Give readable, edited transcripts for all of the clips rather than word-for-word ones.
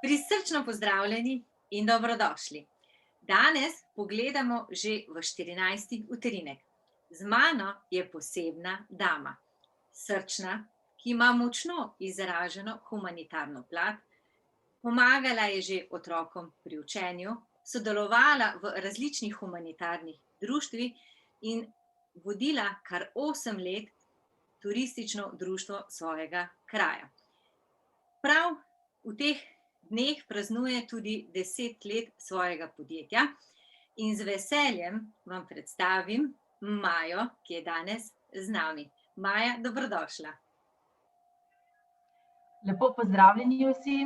Prisrčno pozdravljeni in dobrodošli. Danes pogledamo že v 14. utrinek. Z mano je posebna dama, srčna, ki ima močno izraženo humanitarno plat, pomagala je že otrokom pri učenju, sodelovala v različnih humanitarnih društvih in vodila kar 8 let turistično društvo svojega kraja. Prav v teh dneh praznuje tudi 10 let svojega podjetja in z veseljem vam predstavim Majo, ki je danes z nami. Maja, dobrodošla. Lepo pozdravljeni vsi.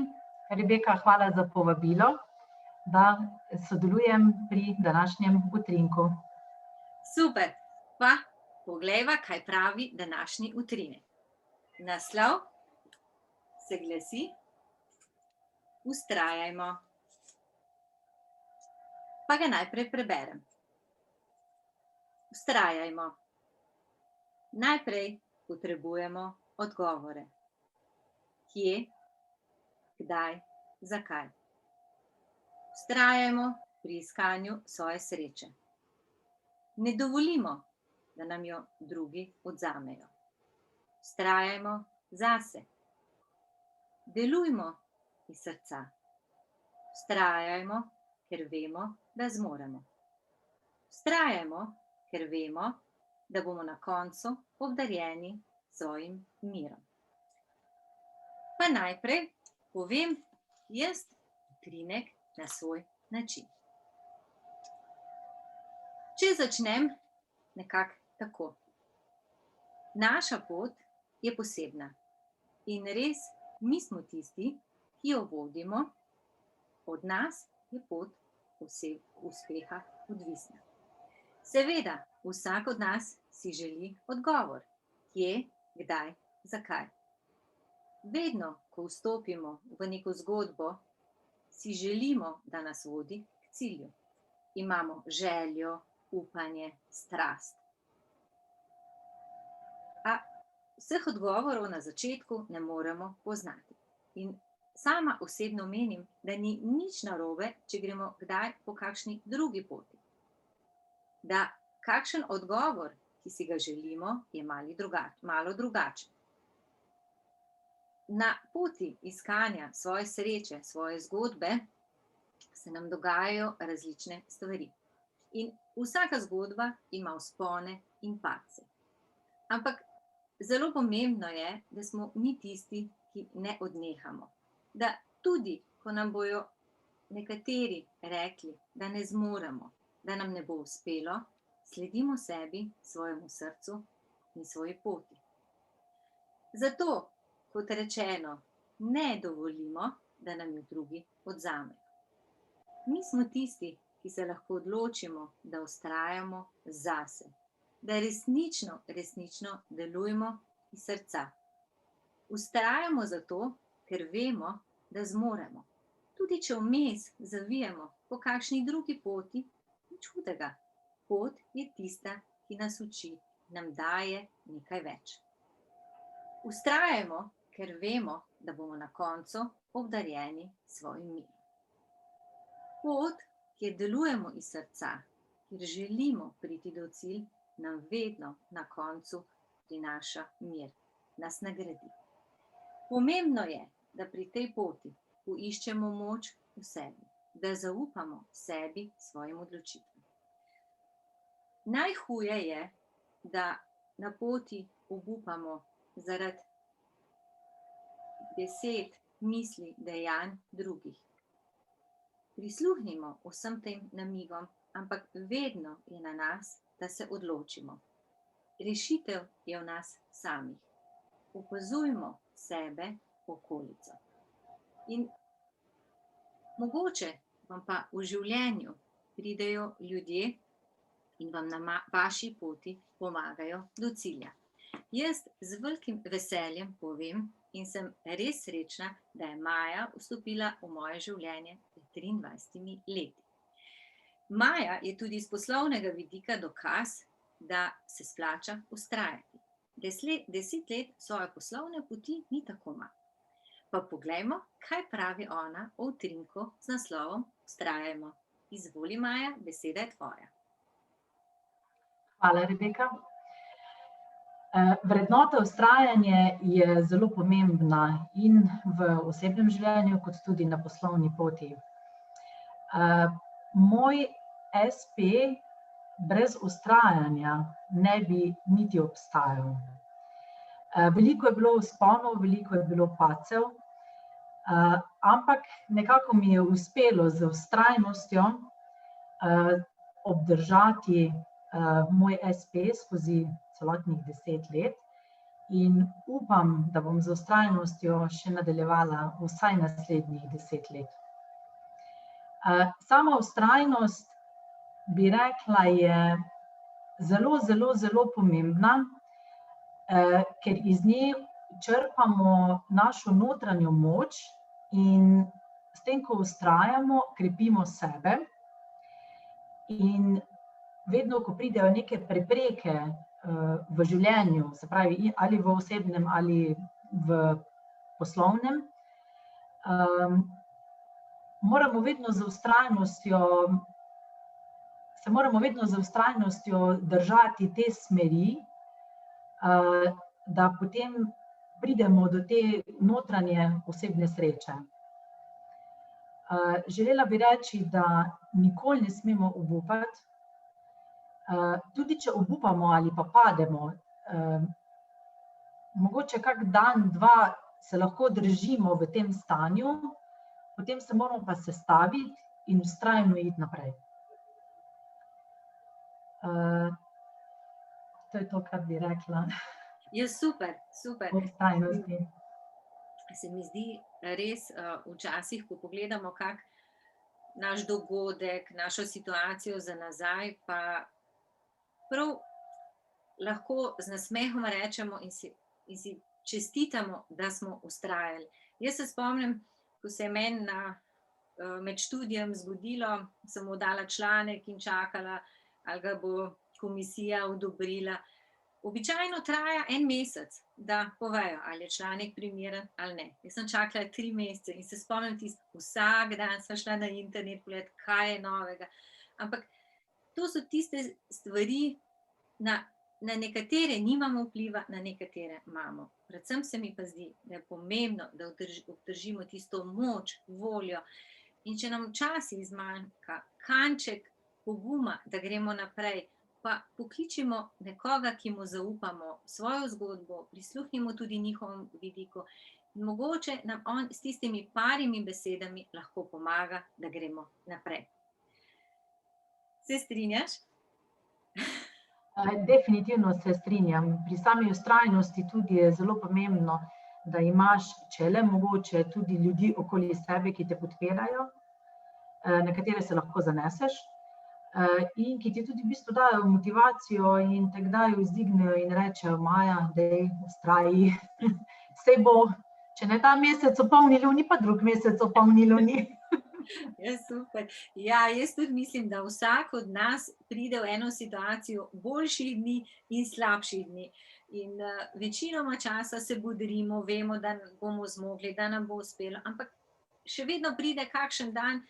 Rebeka, hvala za povabilo, da sodelujem pri današnjem utrinku. Super, pa poglejva, kaj pravi današnji utrinek. Naslov se glasi: Vztrajajmo. Pa ga najprej preberem. Vztrajajmo. Najprej potrebujemo odgovore. Kje, kdaj, zakaj. Vztrajajmo pri iskanju svoje sreče. Ne dovolimo, da nam jo drugi odvzamejo. Vztrajajmo zase. Delujmo iz srca. Vztrajajmo, ker vemo, da zmoremo. Vztrajajmo, ker vemo, da bomo na koncu obdarjeni s svojim mirom. Pa najprej povem jaz utrinek na svoj način. Če začnem nekako tako. Naša pot je posebna in res mi smo tisti, ki jo vodimo, od nas je pot uspeha odvisna. Seveda, vsak od nas si želi odgovor, kje, kdaj, zakaj. Vedno, ko vstopimo v neko zgodbo, si želimo, da nas vodi k cilju. Imamo željo, upanje, strast. A vseh odgovorov na začetku ne moremo poznati. In sama osebno menim, da ni nič narobe, če gremo kdaj po kakšni drugi poti. Da kakšen odgovor, ki si ga želimo, je malo drugačen. Na poti iskanja svoje sreče, svoje zgodbe, se nam dogajajo različne stvari. In vsaka zgodba ima vzpone in padce. Ampak zelo pomembno je, da smo mi tisti, ki ne odnehamo. Da tudi, ko nam bojo nekateri rekli, da ne zmoremo, da nam ne bo uspelo, sledimo sebi, svojemu srcu in svoji poti. Zato, kot rečeno, ne dovolimo, da nam jo drugi odvzamejo. Mi smo tisti, ki se lahko odločimo, da vztrajamo zase. Da resnično delujemo iz srca. Vztrajamo zato, ker vemo, da zmoremo. Tudi če vmes zavijemo po kakšni drugi poti, nič hudega. Pot je tista, ki nas uči, nam daje nekaj več. Vztrajamo, ker vemo, da bomo na koncu obdarjeni s svojim mirom. Pot, kjer delujemo iz srca, kjer želimo priti do cilj, nam vedno na koncu prinaša mir, nas nagradi. Pomembno je, da pri tej poti poiščemo moč v sebi, da zaupamo sebi, svojim odločitvam. Najhuje je, da na poti obupamo zaradi besed, misli, dejanj drugih. Prisluhnimo vsem tem namigom, ampak vedno je na nas, da se odločimo. Rešitev je v nas samih. Opazujmo sebe, okolico. In mogoče vam pa v življenju pridejo ljudje in vam na vaši poti pomagajo do cilja. Jaz z velikim veseljem povem in sem res srečna, da je Maja vstopila v moje življenje pred 23 leti. Maja je tudi iz poslovnega vidika dokaz, da se splača vztrajati. 10 let svoje poslovne poti ni tako malo. Pa poglejmo, kaj pravi ona o utrinku z naslovom Vztrajajmo. Izvoli, Maja, beseda je tvoja. Hvala, Rebeka. Vrednota vztrajanje je zelo pomembna in v osebnem življenju, kot tudi na poslovni poti. Moj SP brez vztrajanja ne bi niti obstajal. Veliko je bilo vzponov, veliko je bilo padcev, ampak nekako mi je uspelo z vztrajnostjo obdržati moj SP skozi celotnih 10 let in upam, da bom z vztrajnostjo še nadaljevala vsaj naslednjih 10 let. Sama vztrajnost, bi rekla, je zelo, zelo, zelo pomembna, ker iz nje črpamo našo notranjo moč in s tem, ko vztrajamo, krepimo sebe. In vedno, ko pridejo neke prepreke v življenju, se pravi ali v osebnem ali v poslovnem, se moramo vedno z vztrajnostjo držati te smeri, da potem pridemo do te notranje osebne sreče. Želela bi reči, da nikoli ne smemo obupati. Tudi če obupamo ali pa pademo, mogoče kak dan, dva se lahko držimo v tem stanju, potem se moramo pa sestaviti in vztrajno iti naprej. To je to, kar bi rekla. Ja, super, super. O vztrajnosti. Se mi zdi res včasih, ko pogledamo kak naš dogodek, našo situacijo za nazaj, pa prav lahko z nasmehom rečemo in si čestitamo, da smo vztrajali. Jaz se spomnim, ko se je meni med študijem zgodilo, sem mu dala članek in čakala, ali ga bo komisija odobrila. Običajno traja 1 mesec, da povejo, ali je članek primeren ali ne. Jaz sem čakala 3 mesece in se spomnim vsak dan sem šla na internet pogledati, kaj je novega. Ampak to so tiste stvari, na nekatere nimamo vpliva, na nekatere imamo. Predvsem se mi pa zdi, da je pomembno, da obdržimo tisto moč, voljo. In če nam včasih zmanjka kanček poguma, da gremo naprej, pa pokličimo nekoga, ki mu zaupamo svojo zgodbo, prisluhnimo tudi njihovemu vidiku in mogoče nam on s tistimi parimi besedami lahko pomaga, da gremo naprej. Se strinjaš? Definitivno se strinjam. Pri sami vztrajnosti tudi je zelo pomembno, da imaš, če le mogoče, tudi ljudi okoli sebe, ki te podpirajo, na katere se lahko zaneseš, in ki ti tudi v bistvu dajo motivacijo in te kdaj vzdignejo in rečejo: Maja, daj, vztraji, saj bo, če ne ta mesec v polni luni, pa drug mesec v polni luni. Ja, super. Ja, jaz tudi mislim, da vsak od nas pride v eno situacijo boljših dni in slabših dni. In večinoma časa se bodrimo, vemo, da bomo zmogli, da nam bo uspelo, ampak še vedno pride kakšen dan,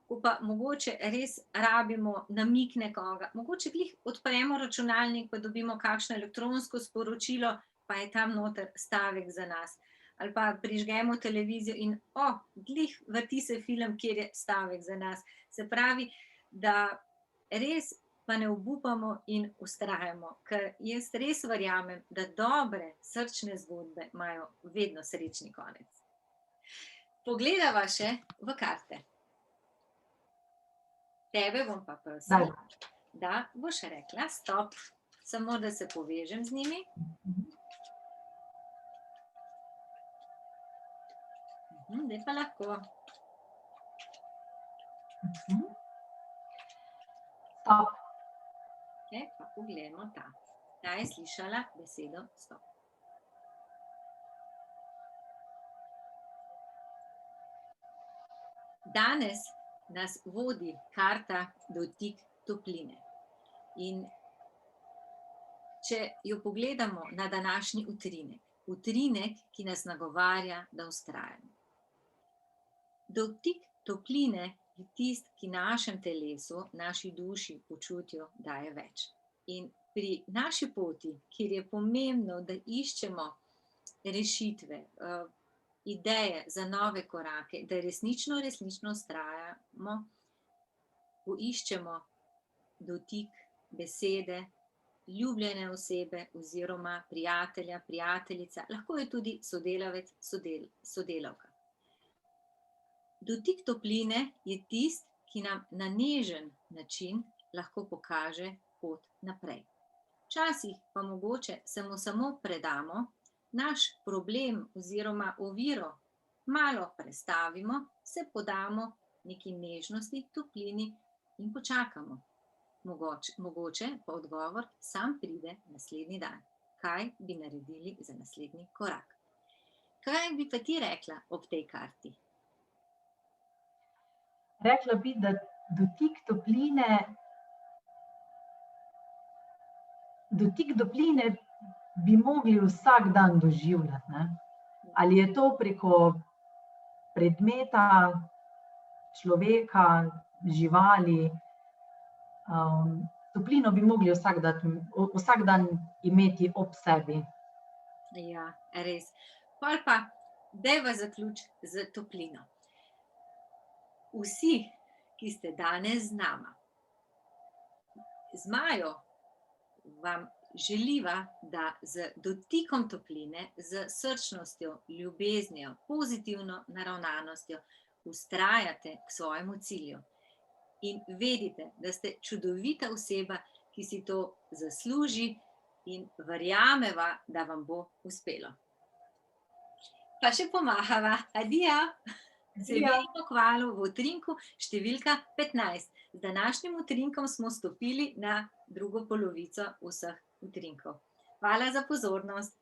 ko pa mogoče res rabimo namig nekoga. Mogoče glih odpremo računalnik, pa dobimo kakšno elektronsko sporočilo, pa je tam noter stavek za nas. Ali pa prižgemo televizijo in glih vrti se film, kjer je stavek za nas. Se pravi, da res pa ne obupamo in vztrajamo, ker jaz res verjamem, da dobre srčne zgodbe imajo vedno srečni konec. Pogledava še v karte. Tebe bom pa prosila, da boš rekla stop, samo da se povežem z njimi. Zdaj pa lahko. Stop. Pa pogledamo ta. Ta je slišala besedo stop. Danes nas vodi karta Dotik topline. In če jo pogledamo na današnji utrinek, utrinek, ki nas nagovarja, da vztrajamo. Dotik topline je tisti, ki našem telesu, naši duši, počutju daje več. In pri naši poti, kjer je pomembno, da iščemo rešitve, ideje za nove korake, da resnično vztrajamo, poiščemo dotik, besede, ljubljene osebe oziroma prijatelja, prijateljica, lahko je tudi sodelavec, sodelavka. Dotik topline je tisti, ki nam na nežen način lahko pokaže pot naprej. Včasih pa mogoče se mu samo predamo, naš problem oziroma oviro malo prestavimo, se podamo neki nežnosti, toplini in počakamo. Mogoče pa odgovor sam pride naslednji dan. Kaj bi naredili za naslednji korak? Kaj bi pa ti rekla ob tej karti? Rekla bi, da dotik topline bi mogli vsak dan doživljati, ne? Ali je to preko predmeta, človeka, živali, toplino bi mogli vsak dan imeti ob sebi. Ja, res. Pol pa dajva zaključiti z toplino. Vsi, ki ste danes z nama, z Majo vam želiva, da z dotikom topline, z srčnostjo, ljubeznijo, pozitivno naravnanostjo vztrajate k svojemu cilju. In vedite, da ste čudovita oseba, ki si to zasluži, in verjameva, da vam bo uspelo. Pa še pomahava. Adijo. Se vidimo kmalu v utrinku številka 15. Z današnjim utrinkom smo stopili na drugo polovico vseh utrinkov. Hvala za pozornost.